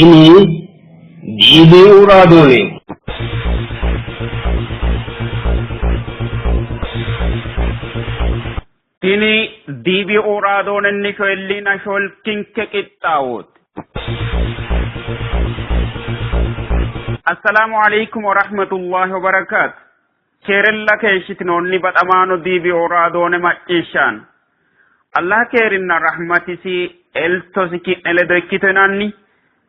ini Divi Uradone. Ini Divi Uradone Nicoellina Sholkinke Kittawut. Assalamu alaikum wa rahmatullahi wa barakatuh. Kerella keeshitinoonni baxamaano Divi Uradone macciishaan. Allah keerinna rahmatisi eltosi kineledo ikkitenanni.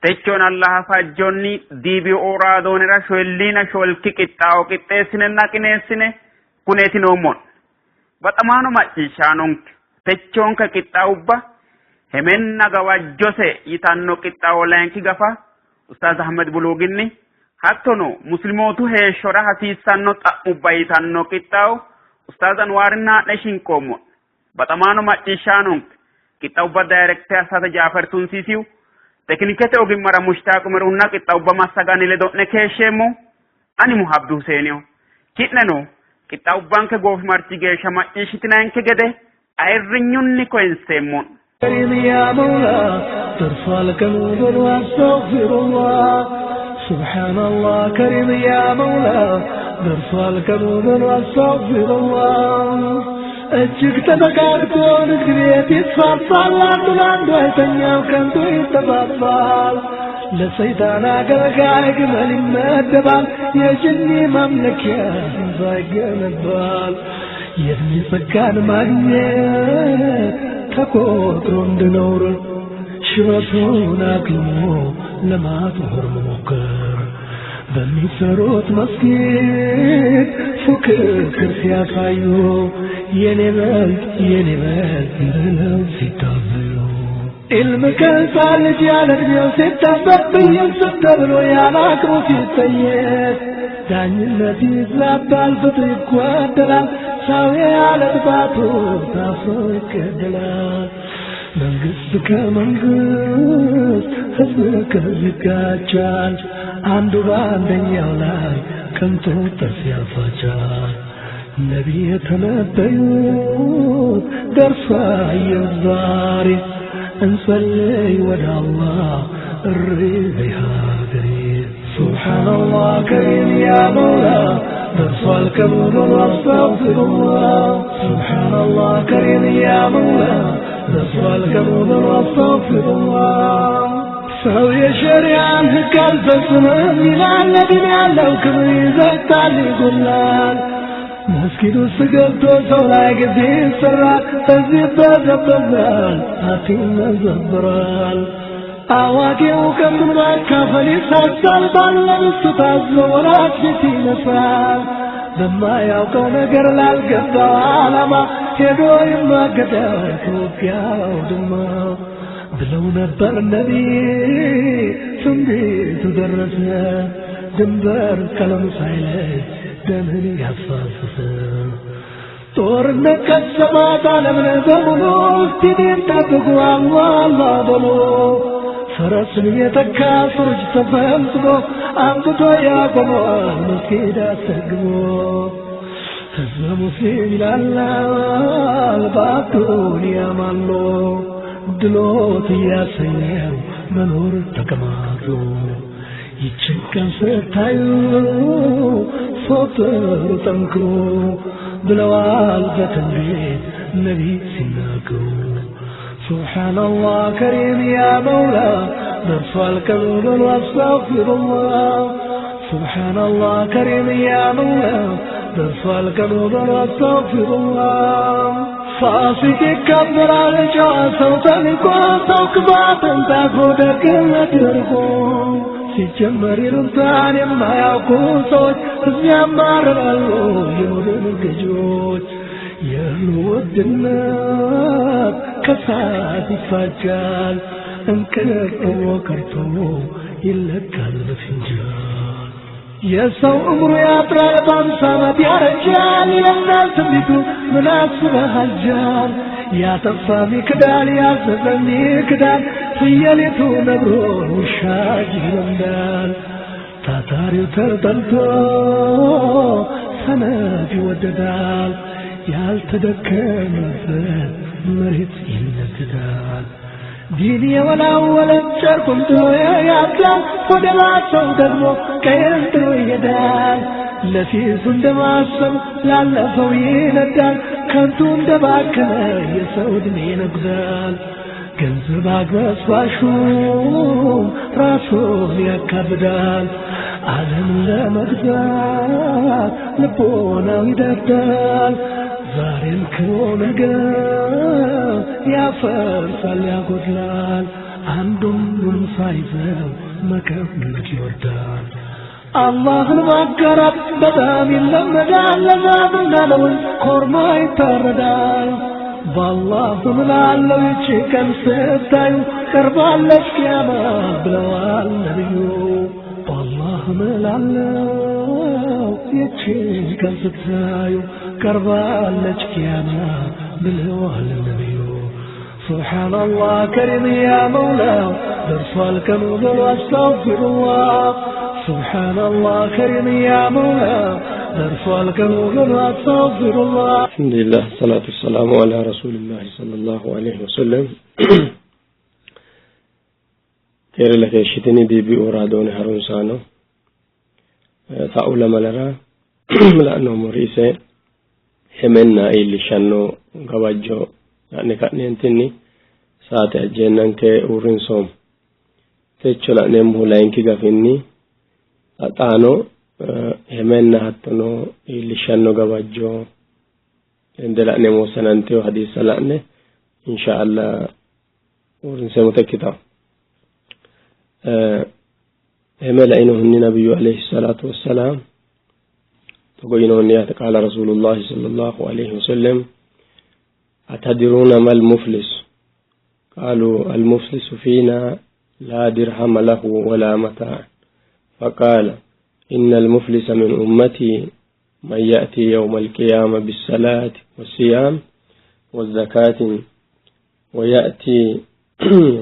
Techoon Allah fajjonni Divi Uradone ra shoellina sholki qittaawo qixxeessine naqineessine kuneetinoommoon. Baxamaano macciishaanonk techoon ka qixxaawubba hemenna gawajjose yitanno qixxaawo leenki gafa Ustaaz Ahmed Buluginni hattono muslimootu heeshshora hasiissanno xa'mubba yitanno qixxaawo Ustaaz Anwaarinna Dheshinkoommo baxamaano macciishaanonk qixxaawubba daayirektee Asata Jaafar Tunsiisiyu teknikete ogimmara Mushtaaq Umarunna qixxaawubba massaganile do'ne keeshsheemmo ani Muhabdu Huseeniyo ki'neno qixxaawubbaan ke goofi marti geeshsha macciishitinaanke gede ayirrinyunni koyenseemmoon. يا مولا ترفع لك الوضوء واستغفر الله سبحان الله كريم يا مولا ترفع لك الوضوء واستغفر الله እጅግ ተበቃርቶ ንግሬት ይስፋፋል አንዱን አንዱ አይተኛው ከንቱ ይተባባል ለሰይጣን አገልጋይ ግመል ይመደባል የጅኒ ማምለኪያ ይገነባል የሚጸጋን ማግኘት ተቆጥሮ እንደኖር ሽበቱን አግሞ ለማጥወር መሞከር በሚሰሩት መስጊድ ፉክክር ሲያሳዩ የኔ በልጥ ብለው ሲታበዩ ኢልም ከሕፃን ልጅ ያለ ዕድሜው ሲጠበቅ ብይን ተብሎ ያለ አቅሙ ሲጠየቅ ዳኝነት ይዛባል ፍትህ ይጓደላል ሰው ያለ ጥፋቱ ታስሮ ይገደላል መንግስት ከመንግስት ህዝብ ከህዝብ ይጋጫል አንዱ በአንደኛው ላይ ቅንጦት ያፋጫል ነቢይ የተነበዩት ደርሷየው ዛሬ እንጸልይ ወደ አላህ እሪ በሀገሬ سبحان الله كريم يا مولا ترفع الكبر واستغفر الله سبحان الله كريم يا مولا ترفع الكبر واستغفر الله سوي شريعة هكال فسمم إلى الذين لو كبر يزكتال يقولان مسكين السقلت وسولا يقدين سرات تزيب زبران هاتين زبران አዋቂው ከምንም ማካፈል ይሳሳል ባለብሱ ታዝሎ ወራት ፊት ይነሳል በማያውቀው ነገር ላልገባው ዓላማ ሄዶ ይማገዳል ኢትዮጵያው ድማ ብለው ነበር ነቢይ ትንቢቱ ደረሰ ድንበር ቀለም ሳይለይ ደምን ያፋሰሰ ጦርነት ከሰማት ዓለምን በሙሉ እስቲኔን ጠብቁ አላህ በሉ ፈረስን የተካ ፍርጅ ተፈልጥቦ አንብቶ ያቆመዋል መስጊድ አሰግቦ ህዝበ ሙስሊም ይላል በአዱንያ ማሎ ድሎት እያሰኘው መኖር ተቀማጡ ይችቀን ስታዩ ሶብር ጠንክሮ ብለዋል በትንቢት ነቢይ ሲናገሩ سبحان الله كريم يا مولا نرفع الكذب واستغفر الله سبحان الله كريم يا مولا نرفع الكذب واستغفر الله فاسق كبر على جاسو تلقى توكبات تاخدك المترقون ሲጀመር ይሩታን የማያውቁ ሰዎች እዚያማራሉ የሞደል ገጆች የውድነት ከሳት ይፋጃል እንቅልፍ ወቀርቶ ይለካል በፍንጃል የሰው እምሩ ያጥራል በአምሳ ዓመት ያረጃል ይለናል ትንቢቱ ምን አስበሃጃል ያጠፋም ይክዳል ያዘዘም ይክዳል ፍየሊቱ ነብሮ ውሻ ይለምዳል ታታሪው ተጠልቶ ሰነፍ ይወደዳል ያልተደከመበት መሬት ይነግዳል ديني ولا كنت يا أسلام ودما سودمو كنت يدان لفي سندما سم لا فوين الدان كنتم دباكنا يسود من أقدال كنزباك بسباشوم راسون يكبدال عالم لمقدال لبونا ويدبدال زارين كون القال يا فرسال يا قدلال عندهم من صايفة مكملك يردان الله المقرب بدام اللمدان لزادنا لون قرما يتردان والله ملالو يشكن ستايو كربان لشكياما بلوال نبيو والله ملالو يشكن ستايو كربان لشكياما بلوال نبيو سبحان الله كريم يا مولاي درسال كنوز واستغفر الله سبحان الله كريم يا مولاي درسال كنوز واستغفر الله الحمد لله الصلاة والسلام على رسول الله صلى الله عليه وسلم كير لك شتني دي بأورادون هارون سانو فأولا ملرا لأنه مريسة همنا إلي شانو قواجو يعني كأنينتني ساعة الجنة كأورين صوم تيجو لأنه لينكي قفني أتانو همنا حتنو إلي شانو قواجو عند لأنه سننتي وحديث لأنه إن شاء الله أورين سمتكتا همنا لأنه النبي عليه الصلاة والسلام تقولينه النيات قال رسول الله صلى الله عليه وسلم أتدرون ما المفلس قالوا المفلس فينا لا درهم له ولا متاع فقال إن المفلس من أمتي من يأتي يوم القيامة بالصلاة والصيام والزكاة ويأتي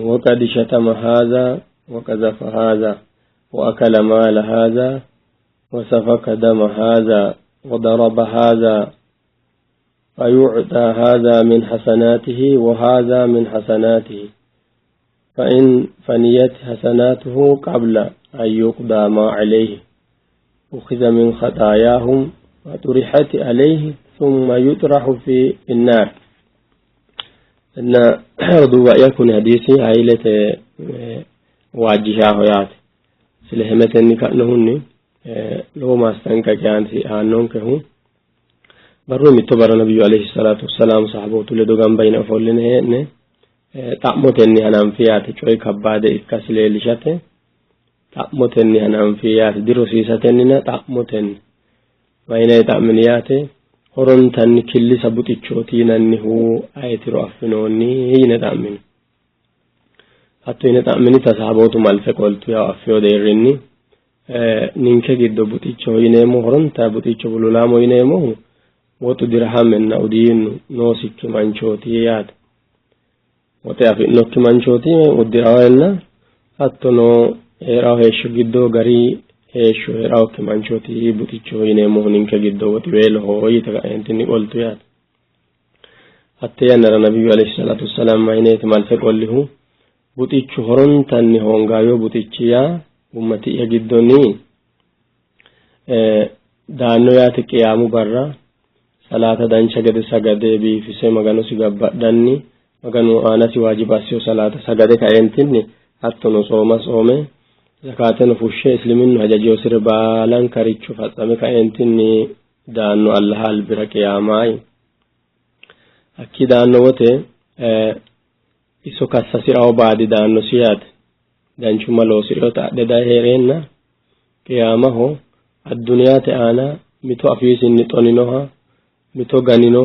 وقد شتم هذا وقذف هذا وأكل مال هذا وسفك دم هذا وضرب هذا فيعطى هذا من حسناته وهذا من حسناته فإن فنيت حسناته قبل أن يقضى ما عليه أخذ من خطاياهم وطرحت عليه ثم يطرح في النار. إن رضوا يكون حديثي عائلة واجهة هيات سلهمتني كأنهن لو ما استنك كان في آنون كهون برو متبر النبي عليه الصلاة والسلام صحابه تلدوغان بين أفولين تأمتني هنام فيات شوي كبادة إكاسلي لشته تأمتني هنام فيات دروسيستننا تأمتني وإن تأمنيات هرنتن كل سبوت الشوتين أنه آية رأفنوني هنا تأمن حتى هنا تأمني تصحابه مالفق قلت يا أفيو ديرني نينك جدو بوتيچو ينمو هرنتا بوتيچو بلولامو ينمو وتو درهم من أودين نوسك منشوتيات وتعرف نوك منشوتي ودراهنا حتى نو إراو هيشو جدو غري هيشو إراو كمنشوتي بوتيچو ينمو نينك جدو وتويل هو يتغينتني قلت يات حتى ينرى النبي عليه الصلاة والسلام ما ينيت مالفق له بوتيچو هرنتا نهونغايو بوتيچيا ummati yagiddoni daanno yaati qiyaamu barra salata dancha gade sagade biifise maganu si gabbadhanni maganu aanasi waajibasiyo salata sagade kaentinni hattono sooma soome zakateno fushshe isliminnu hajajiyo sir baalan karichu faxame kaentinni daanno allah albira qiyaamai akki daanno wote iso kassasirawo baadi daanno siyaate danchuma loosirota deda herenna qiyamaho adduniyate ana mito afisinni xoninoha mito ganino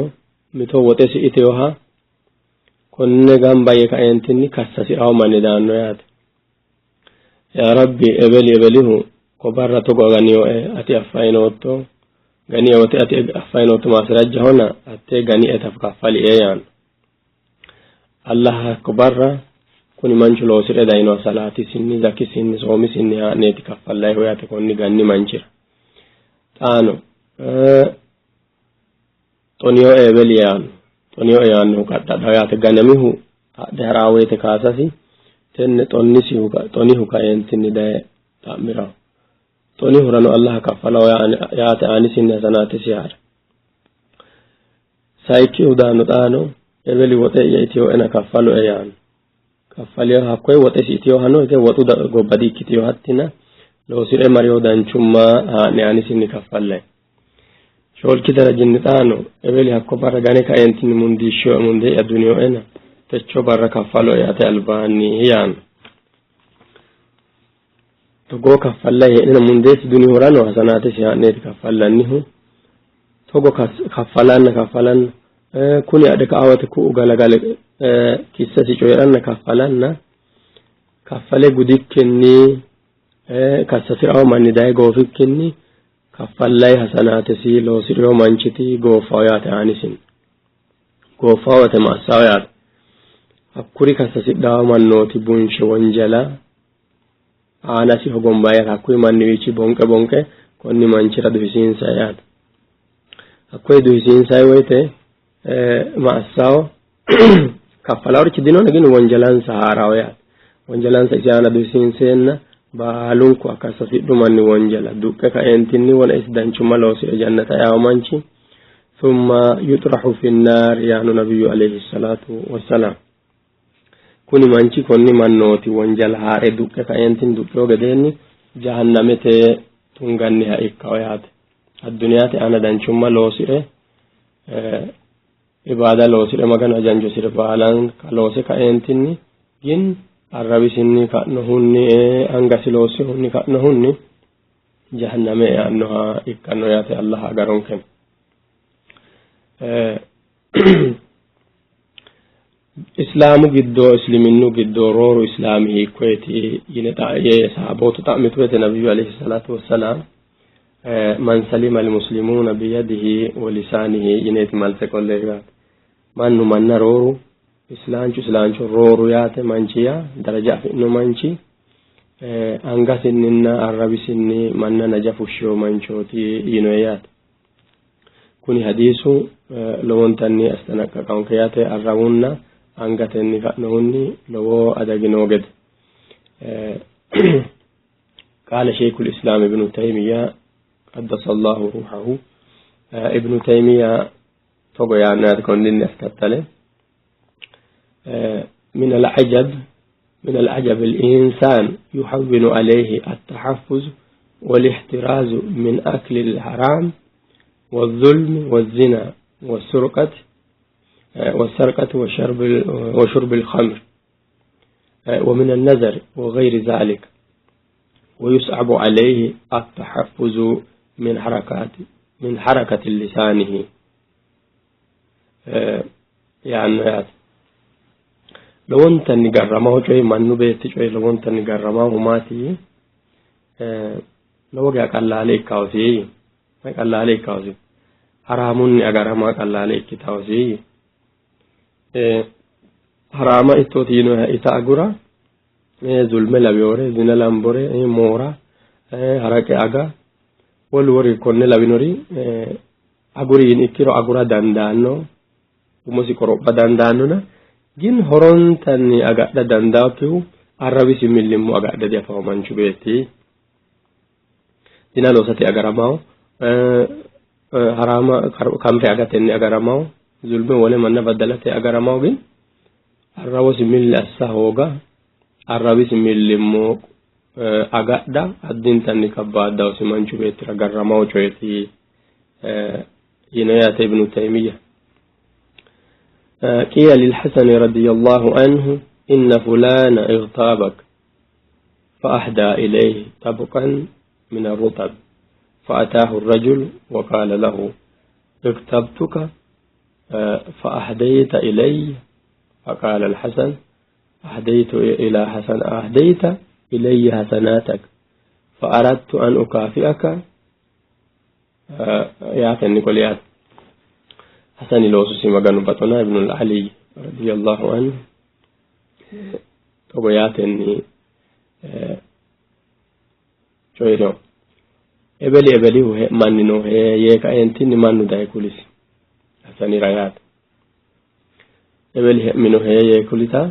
mito wotesi iteoha konne gamba yekaentinni kassasirawo manni daanno yaate ya rabbi ebelihu ko barra to ganiyo ati affainotto ganiyo wote ati affainotto masrajja hona atte gani etafkafali yan allah ko barra kuni manchu loosire dayno salati sinni zaki sinni soomi sinni haaneti kaffallay hoyate konni ganni manchira taano toniyo ebeliyan toniyo yan hukadda dawate ganamihu دهراويت كاساسي تن طنيه كاينتني ده تأميره طنيه رنو الله كفلا يا تاني سن سنات سيار سايكي ودانو دانو ebeli wote yitio ena kafalo eyan kafalio hakwe wote sitio hano ke wotu go badi kitio hatina lo sire mario danchuma ne ani sinni kafalle shol kidara jinnitano ebeli hakko baragane ka entin mundisho munde ya dunio ena techo barra kafalo ya te albani yan to go kafalle ena munde dunio rano hasanate si ne kafallanihu to go kafalan kuni adaka awata ku galagale kissa si coyranna kaffale gudikkenni kassasir aw manni dai gofikkenni kaffallai hasanate si lo sirro manchiti gofawate anisin gofawate masawat akuri kassasi daw mannoti bunshe wonjala anasi hogombaya akuri manni wici bonke konni manchira duhisin sayat akuri duhisin saywoite maasaw kafalawr chidino nagin wanjalan saharawa wanjalan sa jana du sinsenna balun ko akasasi dumanni wanjala dukke ka entinni wala isdanchu malosi jannata ya manchi thumma yutrahu fi an-nar ya nabiyyu alayhi salatu wassalam kuni manchi konni mannoti wanjala hare dukke ka entin dukko gadenni jahannamete tunganni ha ikkawayat ad-dunyati ana danchu malosi ibada lo sire magana janjo sire balan kalose ka entinni gin arabisinni ka nohunni angasi lo sihunni ka nohunni jahanname annoha ikkanno yate allah agaronken islamu giddo isliminu giddo roru islami kweti yineta ye sahabotu ta'mitu nabiyyu alayhi salatu wassalam man salima almuslimuna biyadihi wa lisanihi yinet malse kollega mannu manna roru islanchu roru yate manchiya daraja no manchi angasinninna arabisinni manna najafusho manchoti yinoyat kuni hadisu lowontanni astanaka kankayate arrawunna angatenni kanonni lowo adaginoged قال شيخ الإسلام ابن تيمية قدس الله روحه ابن تيمية فقيا نادكون للنفتتله من العجب الإنسان يحول عليه التحفز والاحتراز من أكل الحرام والظلم والزنا والسرقة وشرب الخمر ومن النذر وغير ذلك ويصعب عليه التحفز من حركة لسانه يعني لو انت نقرمه شوي منو بيت شوي لو انت نقرمه ماتي لو قال عليك كاوسي ما قال عليك كاوسي حرامون اقرما قال عليك كاوسي حرام اتوتينو اتاغورا ظلم لبيوري زنا لامبوري مورا حركه اغا والوري كون لبينوري aguri ikiro agura dandano umosi koroba dandano na gin horon tanni agadda dandaatu arabi simillimu agadda defa manchu beti dinalo sati agaramao harama kamre agatenni agaramao zulme wala manna badalate agaramao gin arawo simil asahoga arabi simillimu agadda addin tanni kabada manchu beti agaramao choeti ينايات ابن تيمية قيل للحسن رضي الله عنه إن فلان اغتابك فأهدى إليه طبقا من الرطب فأتاه الرجل وقال له اغتبتك فأهديت إلي فقال الحسن أهديت إلي حسناتك فأردت أن أكافئك ياتني كليات حسن لوسي مغانو بطنا ابن العلي رضي الله عنه تو ياتني شويرو ابلي هو مانينو هي يكا انتني مانو داي كوليس حسن رايات ebeli minu heye kulita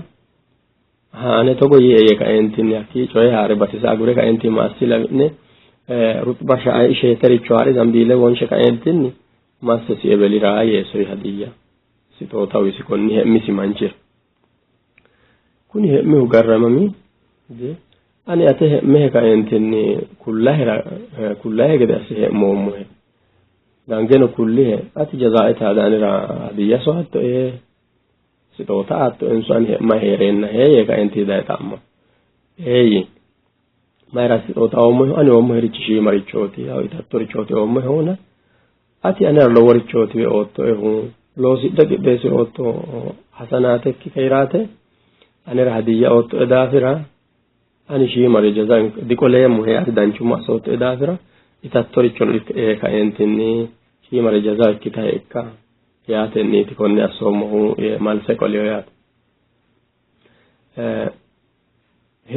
ane togo ye ka entin yaki choy hare basisa gure ka entin masila ne rutba sha'i shetari chwari zambile wonshe ka entin masse si ebeli raaye so hadiya si to tawisi konni hemmi si manchir kuni hemmi ugarramami de ani ate hemmi ka entin kullahe gede asi hemmo muhe dangeno kullihe ati jazaa'ita danira hadiya so hatto sitota atto insan ma herenna heye ka enti da tamma eyi mayra sitota ommo ani ommo herichi marichoti aw itattorichoti ommo hona ati ana lo worichoti otto hu lo sidda gibesi otto hasanate ki khairate anera hadiya otto edafira ani shi mari jazan dikole mu he danchuma sotto edafira itattorichon ka entinni shi mari jazaa kita ekka yaate niiti konne asoomohu malse qoliyo yaate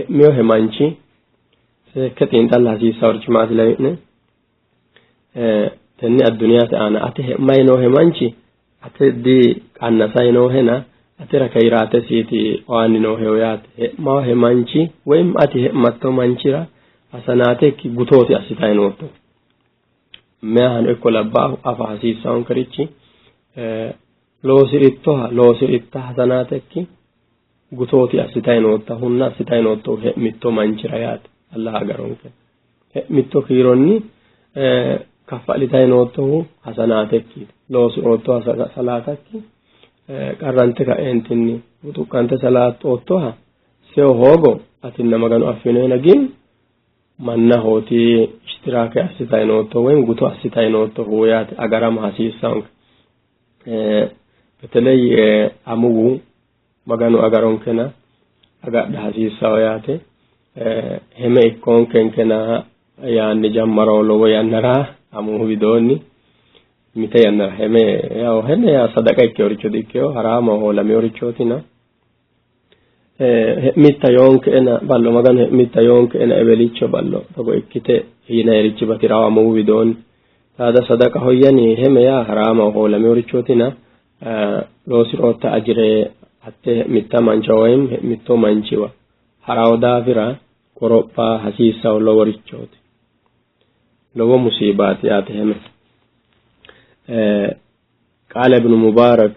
miyo hemanchi seekke xiinxalla hasiissaworchi maati lawine tenne addunyaate aana ate he'mayinoo hemanchi ate di qannasayinoohena ate rakayiraate siiti waanninooheyo yaate he'mawo hemanchi woyim ati he'matto manchira hasanaatekki gutooti assitayinootto meyahano ikko labbaahu afa hasiissawoonkerichi loosiritta hasanatekki gutooti assitayinotta hunna assitayinotto he'mitto manchira yaate Allah agaronke he'mitto kiironni kaffalitayinotto hasanatekki loosirotto salatakki qarrante ka entinni butuqqante salaatottoha seo hoogo atinna maganu affinena gin manna hooti ishtirake assitayinotto woy guto assitayinotto huyaate agarama hasiissawonke betelay amugu maganu agaronkena agadda hasiissawo yaate heme ikkonkenkena yaanni jammaro lowo yannara amugu widoonni mite yannara heme ya sadaqa ikkeworicho dikkeyo harama hoolameworichootina mitta yonkena ballo maganu mitta yonkena ebelicho ballo togo ikkite hinayrichi batirawo amugu widoonni هذا صدقة هيني هم يا حرام ولا ميوريشوتنا لوسيروتا أجري حتى متى منجوهم متى منجوا حراو دافرا كروبا حسيسا ولا وريشوت لو مصيبات ياتهم قال ابن مبارك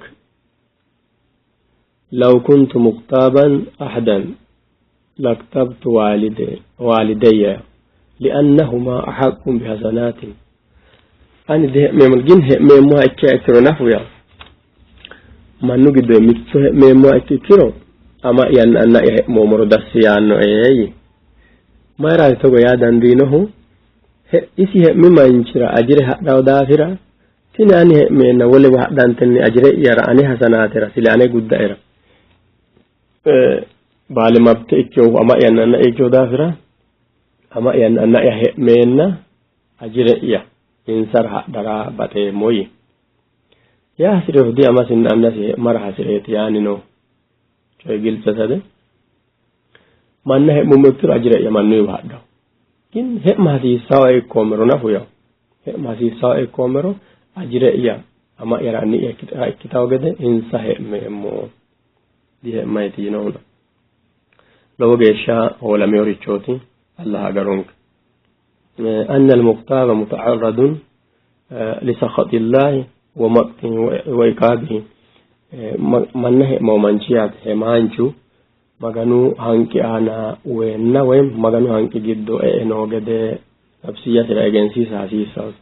لو كنت مكتابا أحدا لاكتبت والدي لأنهما أحق بحسنات ani de memgin he memo akkiro nafuya mannu giddo mitto memo akkiro ama yan anna e momoro dasiyano mayra to go ya dandinohu he isi he mi manchira ajire haddaw dafira tinani he mena wole haddantenni ajire yara ani hasanatira silane guddaira bale mabte ikko ama yan anna e dafira ama yan anna he mena ajire ya insar hadara bate moyi ya hasire di amasin annasi mar hasire yani no coy gilsatade manna he mumtur ajire ya mannu haddo kin he mahdi sawa komero nafuya he mahdi sawa komero ajire ya ama yarani ya kitawgede insa he memo di he mayti no lawo gesha wala mewrichoti Allah agaronk أن المختار متعرض لسخط الله ومقته وإقابه منه مومنشيات همانشو مغنو هنكي أنا ويننا وين مغنو هنكي جدو إنو قد نفسية الأجنسي ساسيسا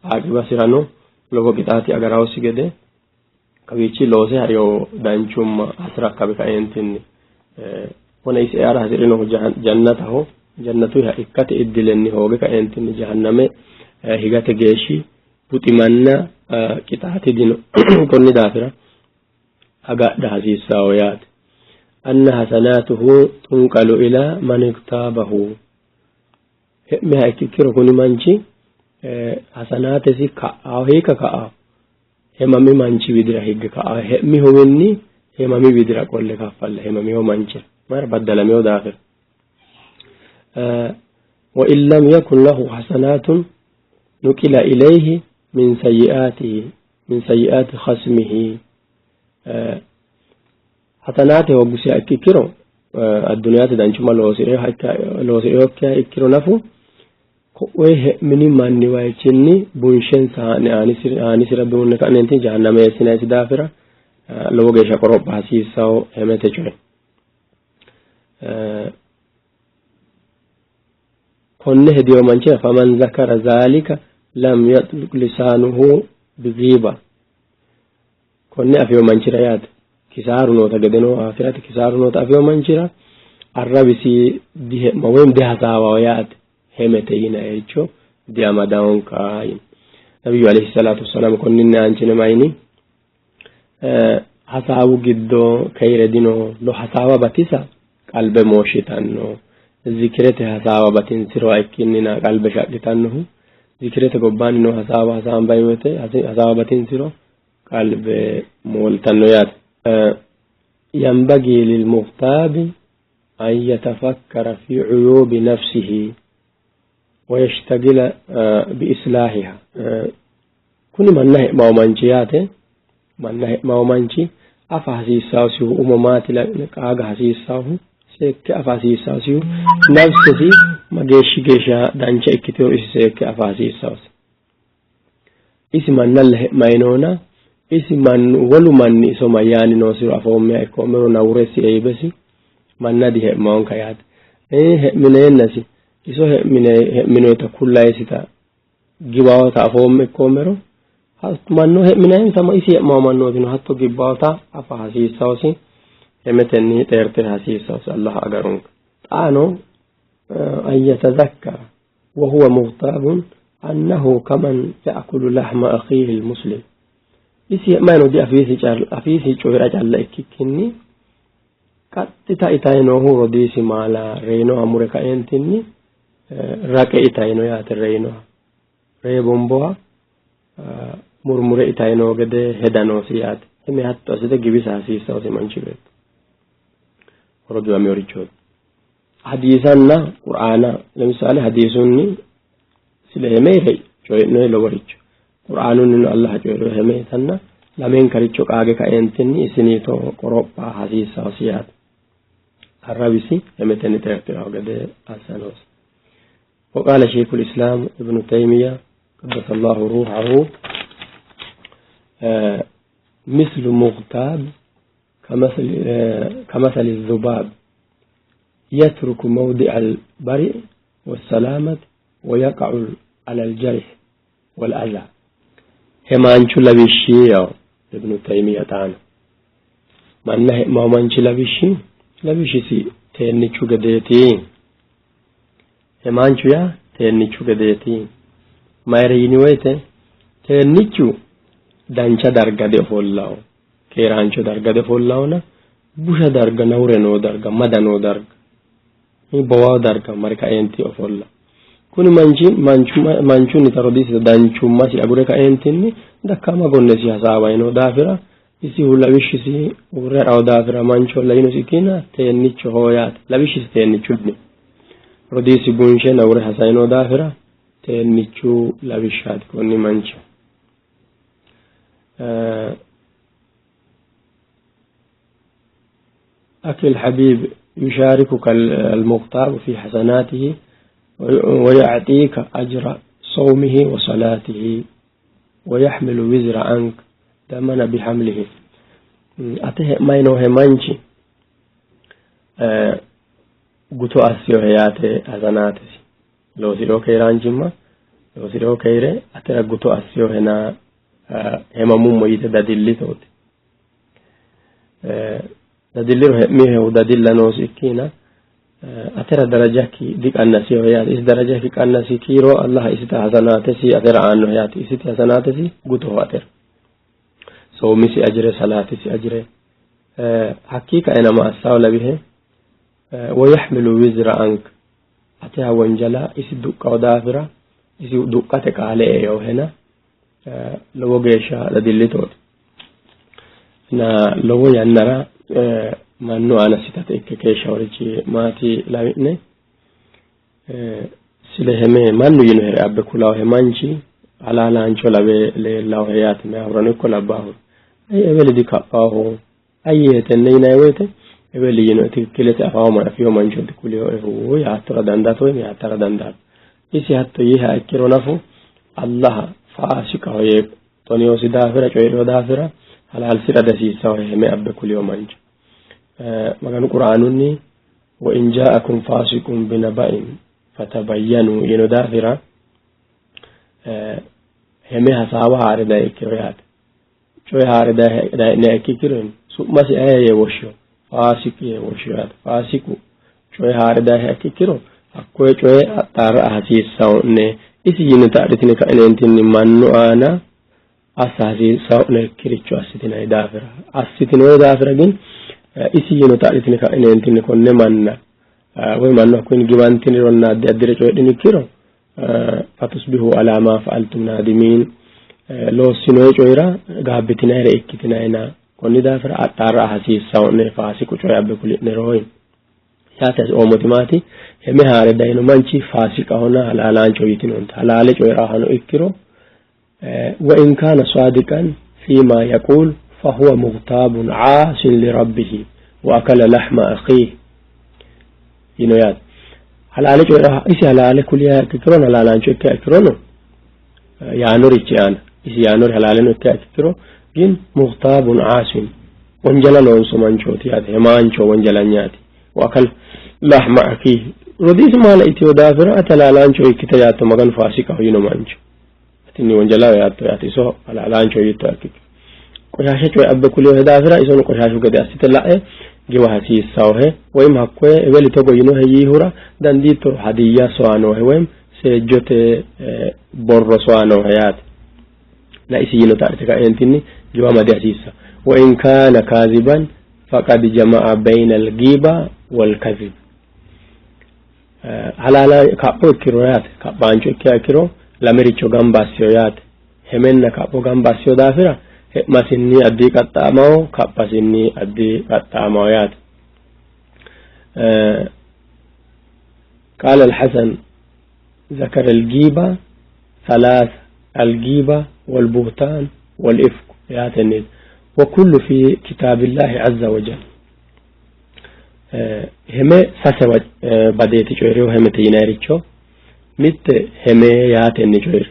عاقبة سرانو لغو بتاتي أغراوسي قد كويتشي لوسي هريو دانشوم أسرق بك أينتني ونيس إيارة هزرينو جنته jannatu ikkate iddilenni hooge ka entinni jahanname higate geeshi butimanna qitaati dino konni daafira agadda hasiissawo yaate anna hasanatuhu tunqalu ila man iktabahu me hakkikiro kuni manchi hasanate si ka'aw hiika ka'aw hemami manchi widira higge ka'aw hemi howenni hemami widira qolle kaffalle hemami ho manchi mar baddalame daafira وإن لم يكن له حسنات نقل إليه من سيئات خصمه حسناته وبسي أكيكرو الدنيا تدانشما لو سيروكيا إكرو نفو ويه مني ماني وايچني بونشن ساني آني ربي ونك أنتي جهنم يسنا سدافرة لو جيش قرب حسيساو همته جوي كونه ديو منچه فمن ذكر ذلك لم يطلق لسانه بغيبة كونه أفيو منچريات كسارو نوتا قدنو آخرات كسارو نوتا أفيو منچرا الربسي ده موهم ده ساوايات همتينا يجو دي أمداون كاين نبي عليه الصلاة والسلام كننا أنشنا معيني حساو جدو كير دينو لو حساوا باتيسا قلب موشتانو ذكرته حساوا باتنسرو أكيننا قلب شاكتانو ذكرته قبانو حساوا بايوته حساوا باتنسرو قلب مولتانو يات ينبغي للمغتاب أن يتفكر في عيوب نفسه ويشتغل بإصلاحها كل من نهي مومنجياته من نهي مومنجي أفحسي ساسيو أممات لكاغ حسي ساسيو سيك أفحسي ساسيو نفسي مجيشي جيشا دانشا اكتو سيك أفحسي ساسيو اسم من نله ماينونا اسم من ولو من اسو مياني نوسيرو أفومي اكوميرو نورسي ايبسي من ندي مون كيات منين نسي iso minota kullaysita gibawata afome komero manno minayen sama isi mamanno dino hatto gibawata afa hasisawsi emetenni terte hasisawsi Allah agarun tano an yatadhakkara wa huwa mughtabun annahu kaman ya'kulu lahma akhihi almuslim isi mano di afisi chowera jalla ikkinni kattita itayno huro disi mala reino amure ka entinni raqe itayno yaate reyno ree bomboa murmure itayno gede hedano siyaate eme hatto asite gibisa hasiisa ose manchibeet horodu amorichot hadisanna qur'ana lemisale hadisunni sile hemere joyno loworicho qur'anun Allah joyro hemetanna lamen karicho qaage ka entinni isinito qoroppa hasiisa siyaate arabisi hemeteni teertira gede asanos وقال شيخ الإسلام ابن تيمية قدس الله روحه مثل مغتاب كمثل الذباب يترك موضع البرء والسلامة ويقع على الجرح والأذى هما أنشو لبشي ابن تيمية تعالى ما منشو لبشي سي تينيشو قديتين hemaanchu yaa teennichu gedeeti mayreeyini woyte teennichu dancha dargade ofollao keeraancho dargade ofollaona busha darga nawrenoo darga madanoo darga bowaa darga marka eenti ofolla kuni manchunni tarodisi danchummasi agure ka eentinni dakkama gonnesi hasaawayno daafira isi lawishisi urre dhaw daafira mancho layino sikina teennicho hooyaate lawishisi teennichunni rodisi bunshe nawre hasayno daafira teennichu lawishaati konni mancho أكل الحبيب يشاركك المغتاب في حسناته ويعطيك أجر صومه وصلاته ويحمل وزر عنك دمنا بحمله أته ما ينوه منشي قطو أسيو هياتي حسناته لو سيرو كيران جمع لو سيرو كيري أترى قطو أسيو هنا هممو ميت دادلي توت دادلي ميه ودادل نوسكينا أترى درجة ديك النسي هياتي إس درجة فيك النسي كيرو الله إستا حسناتي أترى عنه هياتي إستا حسناتي قطو أترى صومي سي أجر صلاتي سي أجر حقيقة أنا ما أستاول به ويحمل وزر عنك أتها وانجلا إسي دقا ودافرة إسي دقاتك عليه يو هنا لو جيشا لدلي توت نا لو ينرى منو أنا ستاتك كيشا ورجي ماتي لاوئني سلهمي منو ينهر أبكولاو همانجي على لانشو لبي لله هيات ما أورانيكو لباهو أي أولي دي كأباهو أيه تنينا ويته يبلي ينوتي كلة أفهم في يوم أنشد كل هو يعترض دندات وين يعترض دندات إيش حتى يها أكيرو نفو الله فاشك هو تونيو سدافرة شوية دافرة على السيرة دسيسة وهي ما أب كل يوم أنج ما كانوا قرآنني وإن جاءكم فاسق بنبأ فتبينوا يندافرة هم هساوا عارضة إكريات شوية عارضة نأكيرون ما سأيه وشوا فاسق وشيات فاسقو شوي هاردا هكيكيرو أكو شوي أتار أحسيس ساونه إسي ينتعرضني كأنتني منو أنا أساسي ساونه كريتشو أستنا دافرة أستنا دافرة جن إسي ينتعرضني كأنتني كونه منا ومنو كون جوانتني رونا أدري شوي دني كيرو فتصبحوا على ما فعلتم نادمين لو سنوي شويرا غابتنا رأيكتنا هنا konni daafira axxaarraa hasiissaa'unne faasiku coy abbe kuli'ne rohoyin yaatas oomotimaati heme haare dayino manchi faasiqa hona halaalaan coyitinonta halaale coyraa hano ikkiro wa in kaana saadiqan fiima yaquul fahuwa mughtaabun caasin lirabbihi wa akala laxma akhiih yino yaad halaale coyraa isi halaale kuliyaa ikkiron halaalaan co ikka ikkirono yaanorichi aana isi yaanori halaaleno ikka ikkiro جن مغتاب عاسم وانجلا لون سمانشوتيات همانشو وانجلانيات وأكل لحم أخيه رديس ما لقيتيو دافر أتلالانشو يكتياتو مغان فاسقه ينو مانشو أتني وانجلا ياتو سو ألالانشو يتوكيك قشاشة شوي أبا كليو دافر إسونو قشاشو قد أستطلعه جوها سيساوه ويم حقوه إبالي توقو ينو هيهورا داندي تر حدية سوانوه ويم سيجوت برو سوانوه يات لا إسينو تعرفك أنتني جوام دعسيسا وإن كان كاذبا فقد جمع بين الغيبة والكذب على كابو كيرويات كابانشو كيرو لامريتشو غامباسيويات همن كابو غامباسيو دافرا ما سني أدي كتامو كابا سني أدي كتامويات قال الحسن ذكر الغيبة ثلاث الغيبة والبهتان والإفك ياتني وكل في كتاب الله عز وجل هم سسوا بديت جوري وهم تيناريتشو مت هم ياتني جوري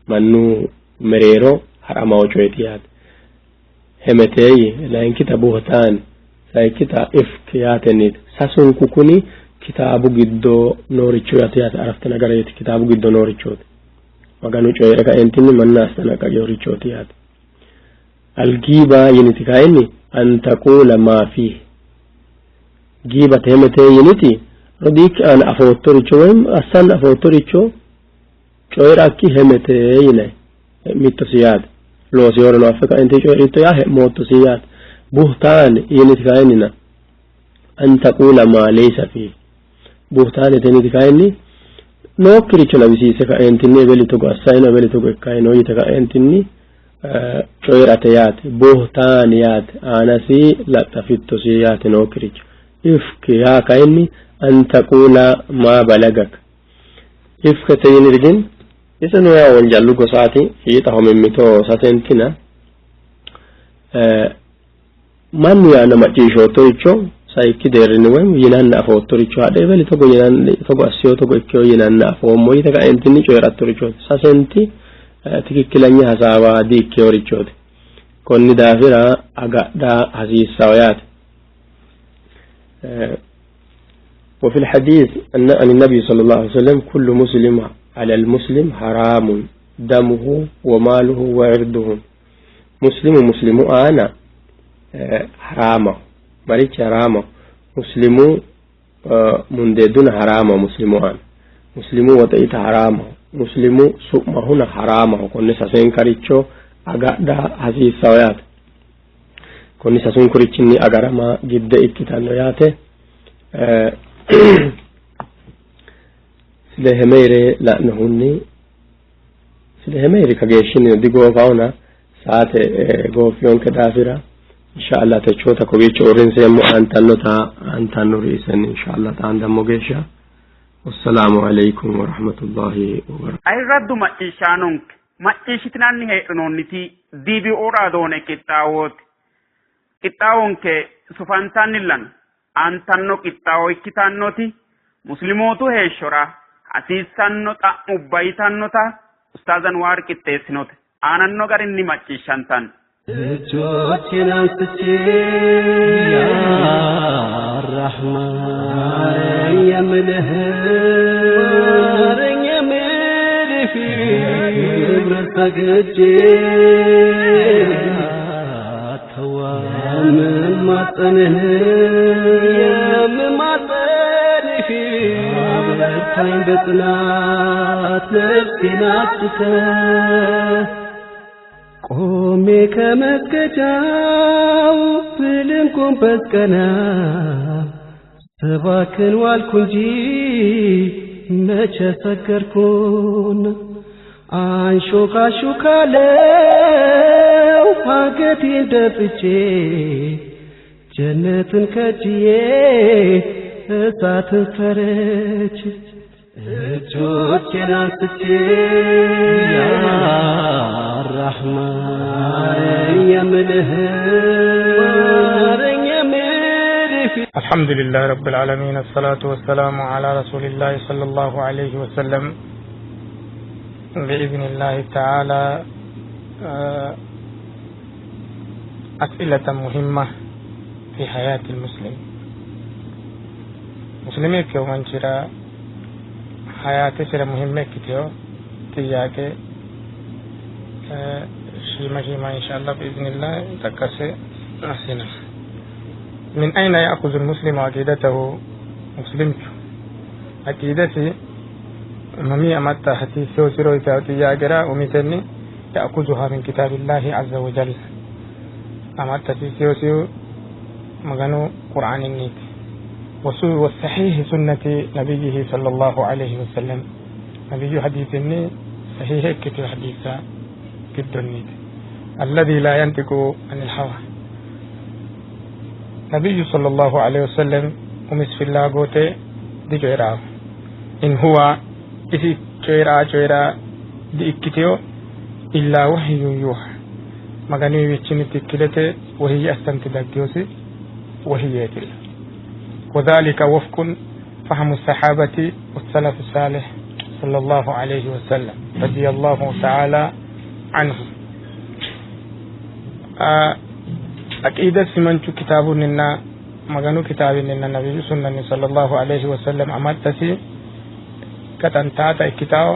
منو مريرو حرامو جويتيات هم تي لين كتاب بهتان ساي كتاب إفك ياتني سسون كوكوني كتابو جدو نوريتشو ياتيات عرفتنا قريت كتابو جدو نوريتشو maganu coyre ka entini manna astana ka yorichotiyat algiba yiniti ka inni an taqula ma fi giba temete yiniti rodik an afotoricho wem asan afotoricho coyra ki hemete yine mitosiyat lo sioro no afaka enti coyrito ya he motosiyat buhtan yiniti ka inni an taqula ma laysa fi buhtan yiniti ka inni no kiricho labisiise ka entinni beli to assayno beli to kayno yita ka entinni coyrate buhtaniyat anasi la tafitto siyat no kiricho ifki ya kayni an taqula ma balagak ifka tayni rigin isano ya wonjallu go saati yita homimito satentina man ya na machisho toicho saiki derini wem yinanna afotoricho ade beli to go yinan to go asio to go ikyo yinanna afo moyi daga entini coyratoricho sasenti tikikilanya hasawa di ikyorich konni dafira agada hasisawayat وفي الحديث أن النبي صلى الله عليه وسلم كل مسلم على المسلم حرام دمه وماله وعرضه مسلم أنا حرامه مريش حرامه مسلمو منددون حرامه مسلموان مسلمو وطئت حرامه مسلمو سؤمهون حرامه كون ساسين كاريچو أغادا حسي سويات كون ساسين كاريچني أغارما جد إكتانو ياته سلهميري لأنهني سلهميري كجيشيني ديغو فاونا ساعة غوفيون كدافرة إن شاء الله تشوتا كوبيتش أورين سيمو أنتانو رئيسن إن شاء الله تعالى موجيشا والسلام عليكم ورحمة الله وبركاته أي رد ما إيشانونك ما إيشتناني هي نونتي دي بي أورا دوني كتاوت qixxaawoon kee sufantaan illan aantanno qixxaawoo ikkitaannoti muslimootu heeshora asiisanno xa'mu baytannota ustaazan waar qixxeessinote aananno garinni macciishshantan እጆቼን አንስቼ ያ ረሕማን የምልህ ክብር ሰግጄ የምማጸንህ አበርታኝ በጽናት ነፍሴን አትተህ ቆሜ ከመስገጃው ብልንኩን በስቀና ሰባክን ዋልኩ እንጂ መቼ ሰገርኩን አንሾካሾካለው አንገቴን ደፍቼ ጀነትን ከጅዬ እሳትን ፈረች እጆቼን አንስቼ ያ ረሕማን የምልህ الحمد لله رب العالمين الصلاة والسلام على رسول الله صلى الله عليه وسلم بإذن الله تعالى. أسئلة مهمة في حياة المسلم مسلمين كيو منشرة حياة سيرة مهمة كتير تياك شيما إن شاء الله بإذن الله تكسي أحسنا. من أين يأخذ المسلم عقيدته؟ مسلم عقيدتي ممي أمتا حتي سيوسيرو إتاوتي ياقرا ومتني يأخذها من كتاب الله عز وجل. أمتا سيوسيو مغنو قرآن النيت والصحيح سنة نبيه صلى الله عليه وسلم. نبي حديث النيت صحيح كتير حديثا كتير النيت الذي لا ينطق عن الهوى. نبي صلى الله عليه وسلم ومس في الله قوته دي جيرا إن هو إذي جيرا دي إكتيو إلا وحي يوحى مغاني ويتشني تكلته وهي أستمتدك ديوسي وهي يتل. وذلك وفق فهم الصحابة والسلف الصالح صلى الله عليه وسلم رضي الله تعالى عنهم. أكيد سمنت كتاب لنا مغانو كتاب لنا نبي سنة صلى الله عليه وسلم أمتسي كتنتاتا كتاب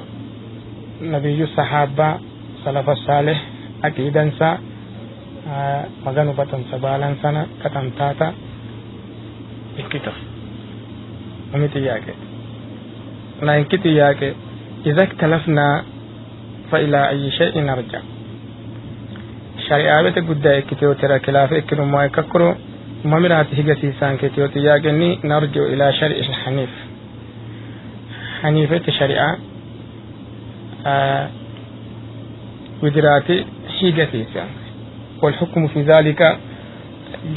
نبي الصحابة سلف الصالح أكيدا سا مغانو بطن سبالا سنة كتنتاتا الكتاب ومتياك لا ينكتياك إذا اختلفنا فإلى أي شيء نرجع. شريعة قد كتير ترى خلاف إكل ما يككرو ممرات هجسي سان كتير تياجني نرجع إلى شرع الحنيف. حنيفة شريعة ودراتي هجسي سان والحكم في ذلك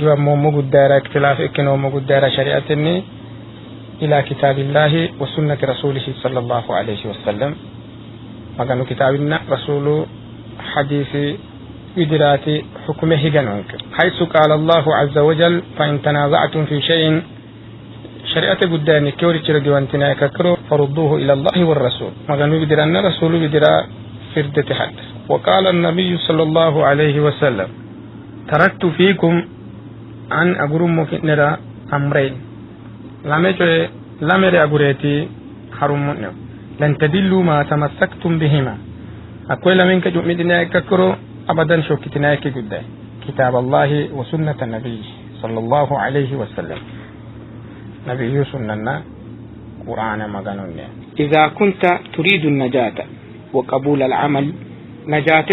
جوا موجود دائرة اختلاف إكل موجود دائرة شريعتني إلى كتاب الله وسنة رسوله صلى الله عليه وسلم. مكانو كتابنا رسول حديث إدراتي حكمه جنونك حيث قال الله عز وجل فإن تنازعتم في شيء شريعة قداني كوري ترجو أنتنا ككرو فردوه إلى الله والرسول مغنو بدران رسول بدرا فردة حد. وقال النبي صلى الله عليه وسلم تركت فيكم أن أقرم نرى أمرين لم يرى أقريتي حرم لن تدلوا ما تمسكتم بهما أقول منك جمدنا ككرو أبدا شوكتنا كجدا كتاب الله وسنة النبي صلى الله عليه وسلم. نبي سننا قرآن مغانون. إذا كنت تريد النجاة وقبول العمل نجاة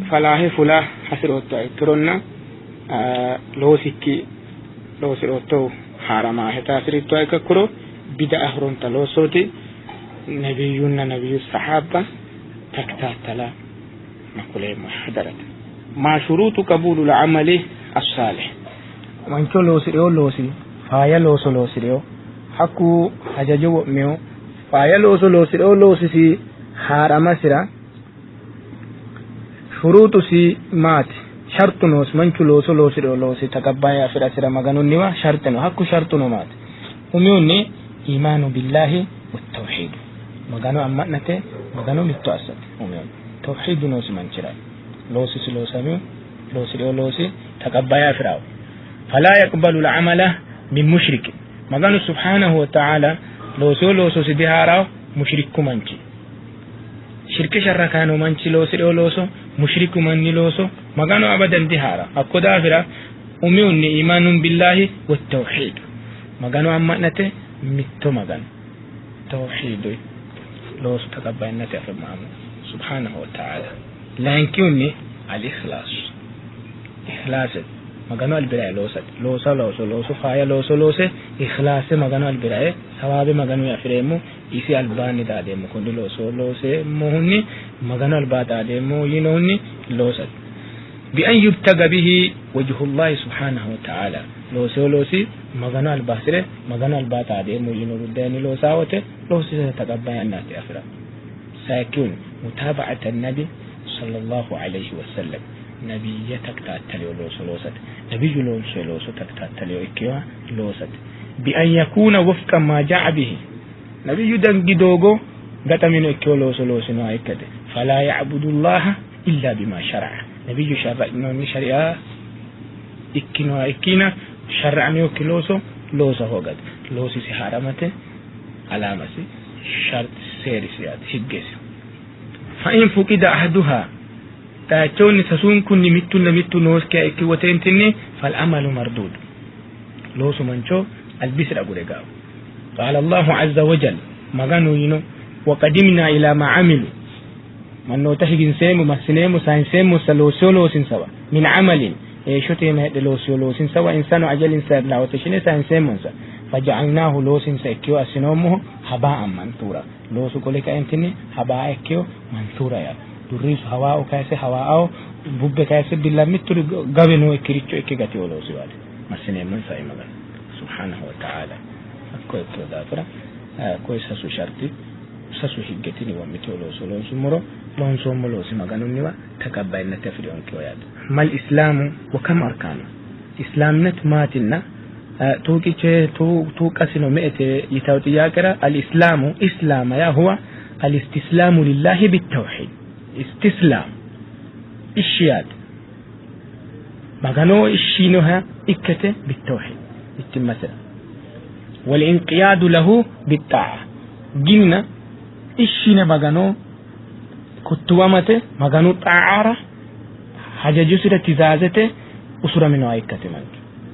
فلاه فلا حسرت ترنا لو سكي لو سرتو حرما هتاسرت ككرو بدأ أهرون تلو صوتي نبي الصحابة تكتاتلا نقول محضرة ما شروط قبول العمل الصالح. من كل لوسي فايا لوسي حكو حججو ميو فايا لوسي سي حرام سرا شروط سي مات شرط نوس منشو لوسو لوسي تقبايا في الأسرة مغانو نوا شرط نو حكو شرط نو مات وميوني إيمان بالله والتوحيد مغانو أمانته مغانو متوسط وميون توحيد نوس منشرا لوسي سلوساميو لوسي تقبايا فراو فلا يقبل العمل من مشرك مغانو سبحانه وتعالى لوسو سديهاراو مشرك منشي شرك شركانو منشي لوسو مشرك مني لوسو مغانو أبدا دهارا أكو دافرا أميوني إيمان بالله والتوحيد مغانو أمانته متو مغان توحيد لوسو تقبلنا في المعامل سبحانه وتعالى لكنني الإخلاص إخلاص مغانو البراء لوسو فايا لوسو إخلاص مغانو البراء ثواب مغانو يفرمو إسي الباني دادمو كندو لوسو مهني مغانو البا دادمو ينوني لوسو بأن يبتغى به وجه الله سبحانه وتعالى لوسي مغانو الباسره مغانو البا دادمو ينورو داني لوساوته لوسو تقبل الناس أفرا سيكون متابعة النبي صلى الله عليه وسلم نبي تكتاتليو لوسات نبي لوسو تكتاتليو إكيوا لوسات بأن يكون وفقا ما جاء به نبي يدنجي دوغو غتا من إكيو لوسو نوائكت فلا يعبد الله إلا بما شرع نبي شرع نوني شريعة إكينا شرع نيوكي لوسو هوغد لوسي سحارمته علامة شرط سيرسيات هجس فإن فقد أحدها تاچون سسون كن نمتو نوس كا اكي وتنتني فالعمل مردود لوسو منچو البسر ابو رغاو قال الله عز وجل مغانو ينو وقدمنا الى ما عملوا من نو تهجن سيمو مسنيمو ساينسيمو سلوسولوسين سوا من عمل شوتي ما لوسولوسين سوا انسان اجل انسان لا وتشني ساينسيمو فجعلناه لوسين سيكيو اسنومو هباء منثورا لوسو كوليكا انتني هباء اكيو منثورا يا durrisu hawa'u kaise hawa'u bubbe kaise billa mittu gabeno ekiricho ekigati wolosi wale masine mun sai magan subhanahu wa ta'ala akko to dafra ko sasu sharti sasu higgeti ni wamiti woloso lon sumuro lon somolo si maganun niwa takabbayna tafri on kiwayad mal islamu wa kam arkanu islamnat matinna توكي تو قسنو مئته يتاوتي ياكرا الإسلام إسلام يا هو الاستسلام لله بالتوحيد استسلام الشياد مغانو الشينوها إكته بالتوحيد التمثل والانقياد له بالطاعة جنة الشين مغانو كتوامته مغانو طاعة حاجة جسرة تزازته أسرة منه إكته منك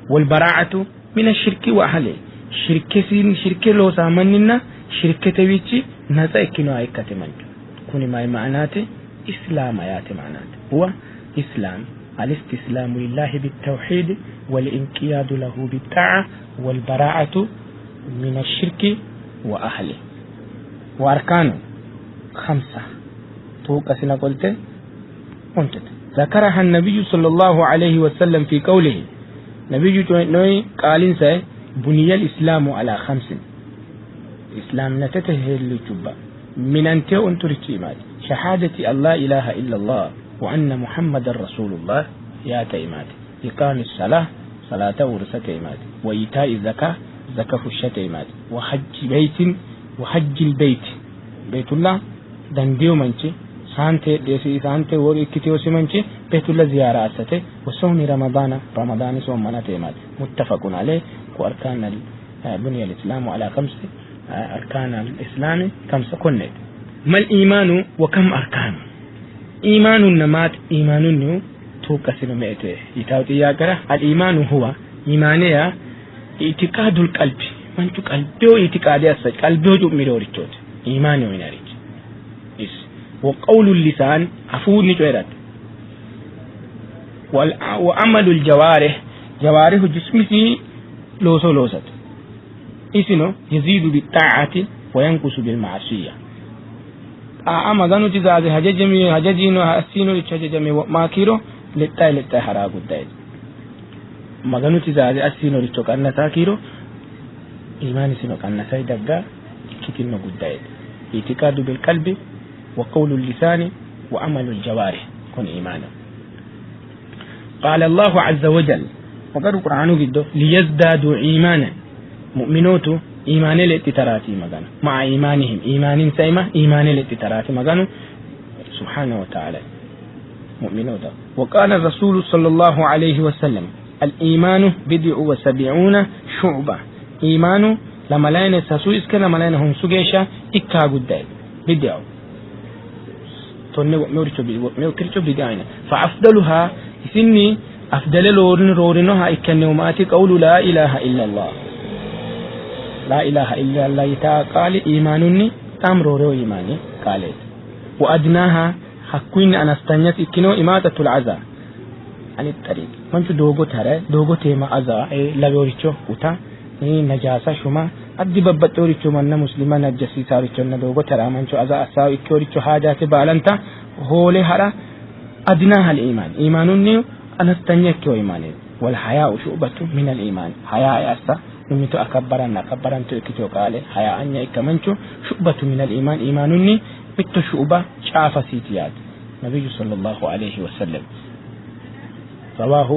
والبراعة من الشرك وأهله شركة لو سامننا شركة بيتي نزا إكنو إكته منك كوني ما معناته إسلام آيات معنات هو إسلام الاستسلام لله بالتوحيد والانقياد له بالطاعة والبراءة من الشرك وأهله وأركانه 5 توقسنا قلت أنت ذكرها النبي صلى الله عليه وسلم في قوله نبي نوي قالين سي بني الإسلام على 5 إسلام نتتهل لجبا من أنت أنترك إيمان شهادة الله إله إلا الله وأن محمد رسول الله يا تيمات إقام الصلاة صلاة ورثة تيمات وإيتاء الزكاة زكاة الشتيمات وحج البيت بيت الله دنديو منشي سانتي وريكتيو سمنشي بيت الله زيارة أسته وصوم رمضان صوم منا تيمات متفق عليه وأركان بني الإسلام على 5 أركان الإسلام 5 كنت ما الإيمان وكم أركان إيمان النمات إيمان النو توقسم مئته يتاوتي ياكرا الإيمان هو إيمانيا اعتقاد القلب من تقلبه اعتقادي أسفل قلبه تؤمنه رجوت إيمانه من رج وقول اللسان عفون نجويرات وعمل الجوارح جوارح جسمه لوسات إسنو يزيد بالطاعة وينقص بالمعصية أما كانوا تزاد هججينو هاسينو لتشججمي ماكيرو لتاي حراغو داي ما كانوا تزاد اسينو لتشكنا تاكيرو إيماني سنو كنا سيدغا كتينو غداي اعتقاد بالقلب وقول اللسان وعمل الجوارح كن إيمانا قال الله عز وجل وقال القرآن قد ليزدادوا إيمانا مؤمنوتو إيمان الاتتراتي مغانو مع إيمانهم إيمان سيما إيمان الاتتراتي مغانو سبحانه وتعالى مؤمنوتا. وقال الرسول صلى الله عليه وسلم الإيمان 70 شعبة إيمان لما لا ينساسو إسكا لما لا ينهم سجيشا إكا قدائي بدعو ميوكرتو بدعينا فأفضلها سني أفضل رورنها إكا نوماتي قول لا إله إلا الله لا إله إلا الله قال إيمانني تامرورو إيماني قالت وأدناها حقوين أن استنيت إكنو إماتة العزا عن الطريق منشو دوغو ترى دوغو تيما عزا لبوريشو وتا نجاسة شما أدي ببتوريشو من مسلمان نجسي ساريشو ندوغو ترى منشو عزا أساو إكوريشو حاجات بالانتا هولي هرا أدناها الإيمان إيمانني أن استنيت إيماني والحياء شعبة من الإيمان حياء أسا نميتو أكبران تؤكتو قال حياء أني إكمنشو شعبة من الإيمان إيمانني بيتو شعبة شعفة سيتيات نبي صلى الله عليه وسلم رواه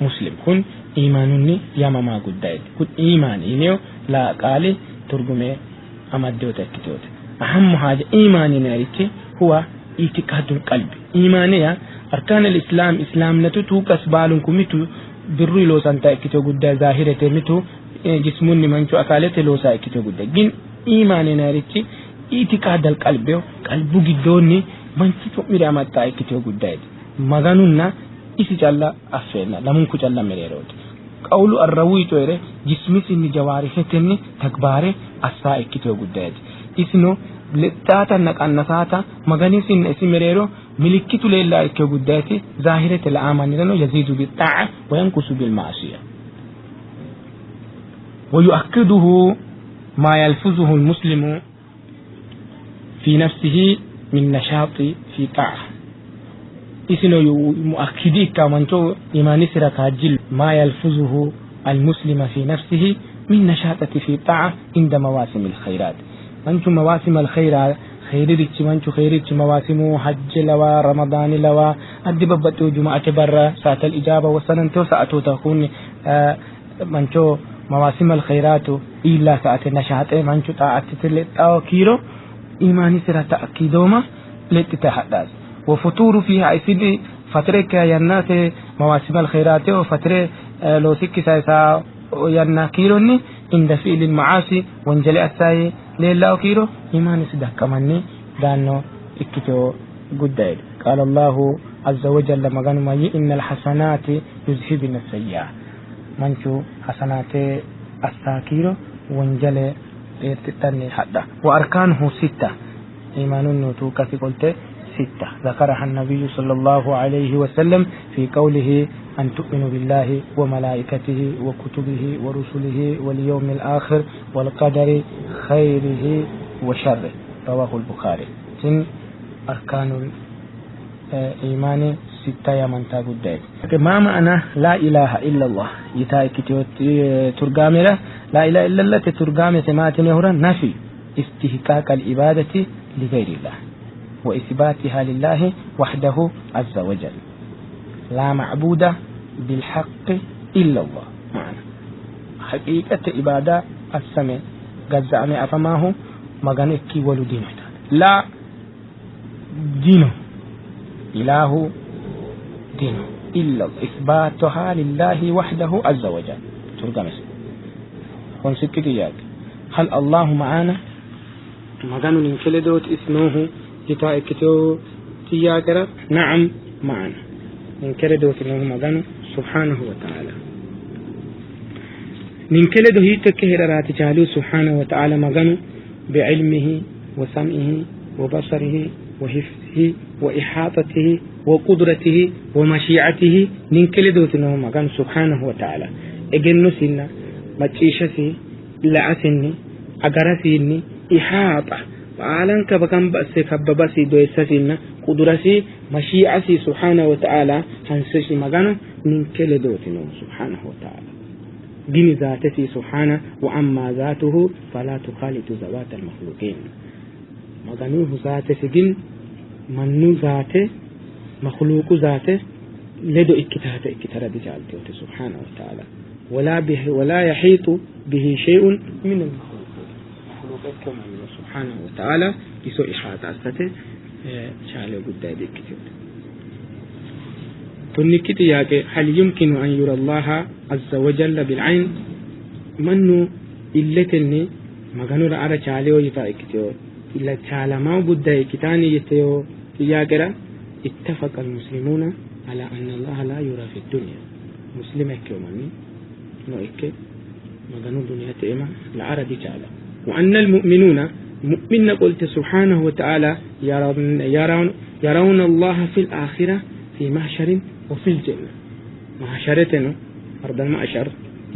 مسلم كن إيمانني ياما ما قدائد كن إيمان إنيو لا قال ترجمة أمدو تكتوت أهم حاجة إيماني ناريتي هو اعتقاد القلب إيمانيا أركان الإسلام إسلام نتو كسبالكم متو بري لو سانتا كتو قدا ظاهرة متو جسموني منشو أكالت لو سا كتو قدا جن إيماني ناريتي اعتقاد القلب قلبو جدوني منشو تؤمر أمتا كتو قدا مغانونا إسي جالا أفينا لمنكو جالا مريروت قولو الروي تويري جسمي سني جوارحتني تكباري أسا كتو قدا إسنو لتاتا نقنساتا مغاني سن اسي مريرو ملكتو لله كتو قدا ظاهرة الآمان لنو يزيد بالطاعة وينقص بالمعصية ويؤكده ما يلفظه المسلم في نفسه من نشاط في طاعة إسنو مؤكدي كمانتو إيماني سرك جل ما يلفظه المسلم في نفسه من نشاط في طاعة عند مواسم الخيرات منتو مواسم الخيرات خير ريتش منتو خير ريتش مواسم حج لوا رمضان لوا أدي ببتو جمعة برا ساعة الإجابة وسننتو ساعتو تكون منتو مواسم الخيرات إلا ساعة النشاط منتو طاعة تلتاو كيرو إيماني سرا تأكيدوما لتتحدث وفطور فيها عيسيد فترة ينات مواسم الخيرات وفترة لو سكي سايسا ينا كيروني عند فعل المعاصي وانجلي أساي ليلا كيرو إيماني سدا كماني دانو إكتو قدائد قال الله عز وجل مغانو ماي إن الحسنات يذهبن السيئات منشو حسنات أساكيرو وانجلي تتني حدا وأركانه 6 إيمان النوتو كثي قلت 6 ذكرها النبي صلى الله عليه وسلم في قوله أن تؤمنوا بالله وملائكته وكتبه ورسله واليوم الآخر والقدر خيره وشره رواه البخاري سن أركان الإيمان 6 يا من تقول ما معنى لا إله إلا الله يتاي ترجمة لا إله إلا الله ترجمة سماتني هورا نفي استحقاق العبادة لغير الله وإثباتها لله وحده عز وجل لا معبود بالحق إلا الله معنى حقيقة عبادة السمع قزعمي أفماه مغانكي ولدينه لا دينه إله دينه إلا إثباتها لله وحده عز وجل ترجمة ونسكتيات هل الله معنا مغانو ننكلدوت اسمه يتاكتو تياكرا نعم معنا ننكلدوت اسمه مغانو سبحانه وتعالى ننكلدو هي تكهرات جالو سبحانه وتعالى مغانو بعلمه وسمعه وبصره وحفظه وإحاطته وقدرته ومشيعته ننكلدو اسمه مغانو سبحانه وتعالى اجنو سنة مچيشسي لعسني أقرسيني إحاطة وعالن كبكم بأس كببسي دويسسينا قدرسي مشيعسي سبحانه وتعالى هنسشي مغانو من كل دوتنو سبحانه وتعالى دين ذاته سبحانه وأما ذاته فلا تخالط ذوات المخلوقين مغانو ذاته سجن منو ذاته مخلوق ذاته لدو اكتر بجالته سبحانه وتعالى ولا يحيط به شيء من المخلوقات سبحانه وتعالى يسوء إحاطة أستطيع شعله قد بكتير تنكت ياك هل يمكن أن يرى الله عز وجل بالعين منو إلتني مغنور على شعله ويفا كتير إلا شعله ما قد كتاني يتيو ياكرا اتفق المسلمون على أن الله لا يرى في الدنيا مسلم كيومني نو إكي مغنور دنيا تيما العربي شعله وأن المؤمنون مؤمن قلت سبحانه وتعالى يرون الله في الآخرة في محشر وفي الجنة محشرتنا أرض المعشر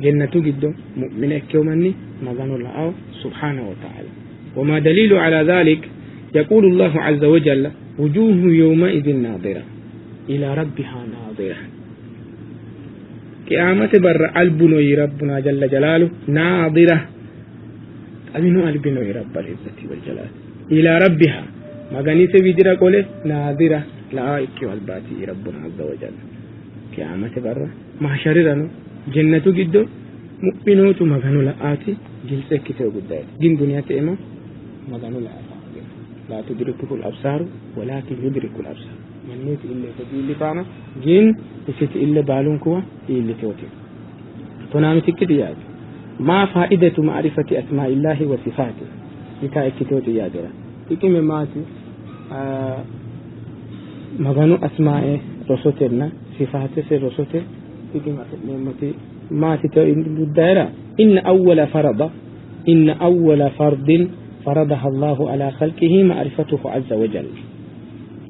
جنة جد مؤمن كيومني مغنو الله سبحانه وتعالى وما دليل على ذلك يقول الله عز وجل وجوه يومئذ ناظرة إلى ربها ناظرة قيامة بر البنو ربنا جل جلاله ناظرة أمنو البنو رب العزة والجلال إلى ربها مغني سبيدرا قوله ناظرة لا إكي والباتي ربنا عز وجل قيامة بر محشرنا جنة جدو مؤمنوت مغنو لآتي جلسة كتو قدائي جن دنيا تئما مغنو لآتي لا تدركه الأبصار ولكن يدرك الأبصار من نوت إلا فديل فانا جن يسيت إلا بالون كوا إلا توتي تنامي تكتيات ما فائدة معرفة أسماء الله وصفاته لكا كتوتي يا جرا تكيم ماتي مغانو أسماء رسوتنا صفاته في رسوته تكيم ماتي تو الدائرة إن أول فرض فرضها الله على خلقه معرفته عز وجل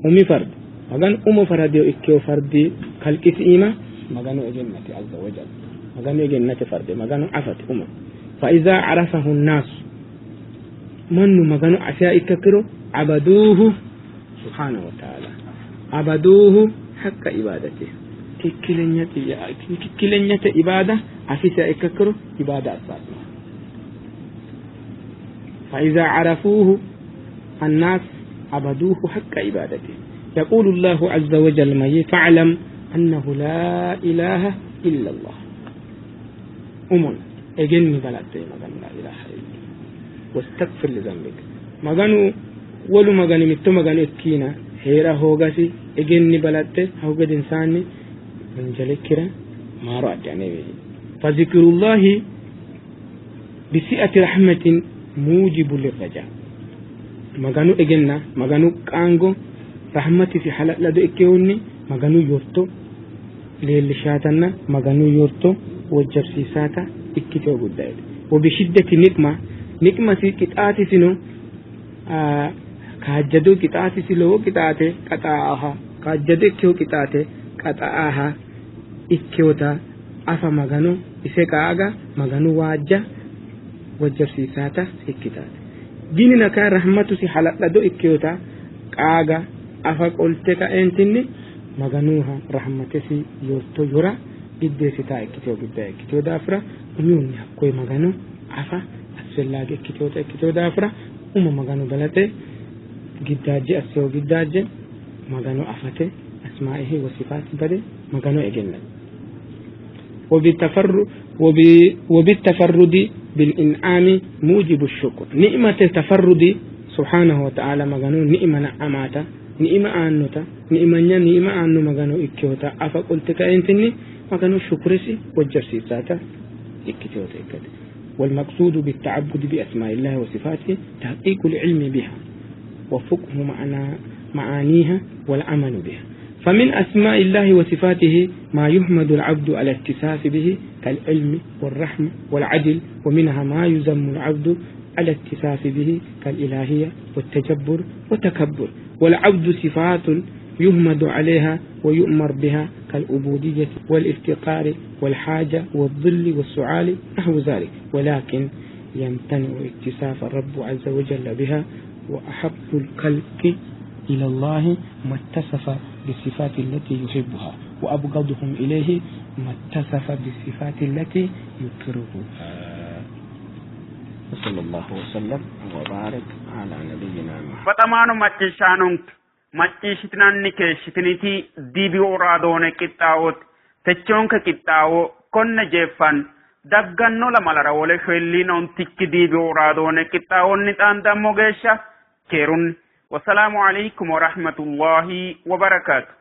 أمي فرد مغان فرد إكيو فرد خلق إيما مغانو جنة عز وجل مغانو جنة فرد مغانو عفت فإذا عرفه الناس من مغانو عشاء ككرو عبدوه سبحانه وتعالى عبدوه حق عبادته ككلنية عبادة عشاء ككرو عبادة أساسية فإذا عرفوه الناس عبدوه حق عبادته يقول الله عز وجل ما فاعلم أنه لا إله إلا الله أجني بلاتي مغانو لا إله إلا الله واستغفر لذنبك مغانو ولو مغاني متو مغانو إكينا هيرا هوغاسي أجني بلاتي هوغد إنساني من جلكرا ما رأت يعني فذكر الله بسئة رحمة موجب للرجاء مغانو إجنا مغانو كانغو رحمتي في حلق لدو إكيوني مغانو يورتو للشاتنا مغانو يورتو وجبسي ساتا إكتو قدائد وبشدة نقمة كتاتي سنو كاجدو كتاتي سلو كتاتي قطعاها كاجدو إكيو كتاتي قطعاها إكيوتا أفا مغانو إسيكا آغا مغانو واجه وجبسي ساتا إكتاتي ديننا كان رحمتو سي حلق لدو إكيوتا آغا أفا قلتك أنتني مغانوها رحمتي يورتو يورا gidde sita ekkitoo daafira umiyunni hakkoye maganu afa asfellage ekkitoo daafira uma maganu balate giddaaje asseo giddaaje maganu afate asmaa'ihi wa sifaati bade maganu egenna وبالتفرد بالإنعام موجب الشكر نعمة التفرد سبحانه وتعالى مغانو نعمة نعماتا نعمة آنوتا نعمة آنو مغانو إكيوتا أفا قلتك أنتني مغانو شكرسي والجرسي ساتا إكيوتا إكيوتا والمقصود بالتعبد بأسماء الله وصفاته تحقيق العلم بها وفقه معانيها والعمل بها فمن أسماء الله وصفاته ما يحمد العبد على اتصاف به كالعلم والرحمة والعدل ومنها ما يذم العبد على اتصاف به كالإلهية والتجبر والتكبر والعبد صفات يحمد عليها ويؤمر بها كالعبودية والافتقار والحاجة والذل والسعال نحو ذلك ولكن يمتنع اتصاف الرب عز وجل بها وأحب الخلق إلى الله ما اتصف بالصفات التي يحبها وأبغضهم إليه ما اتصف بالصفات التي يكرهها وصلى الله وسلم وبارك على نبينا محمد فتمانو ماتشانون macciishitinaanni keeshitinitii diibii oraadoone qixxaawot techoonka qixxaawoo konne jeeffan dagganno lamalara wole shelliina ontikki diibii oraadoone qixxaawonni xaandammo geesha keerun wasalaamu alaykum warahmatullahi wabarakaatu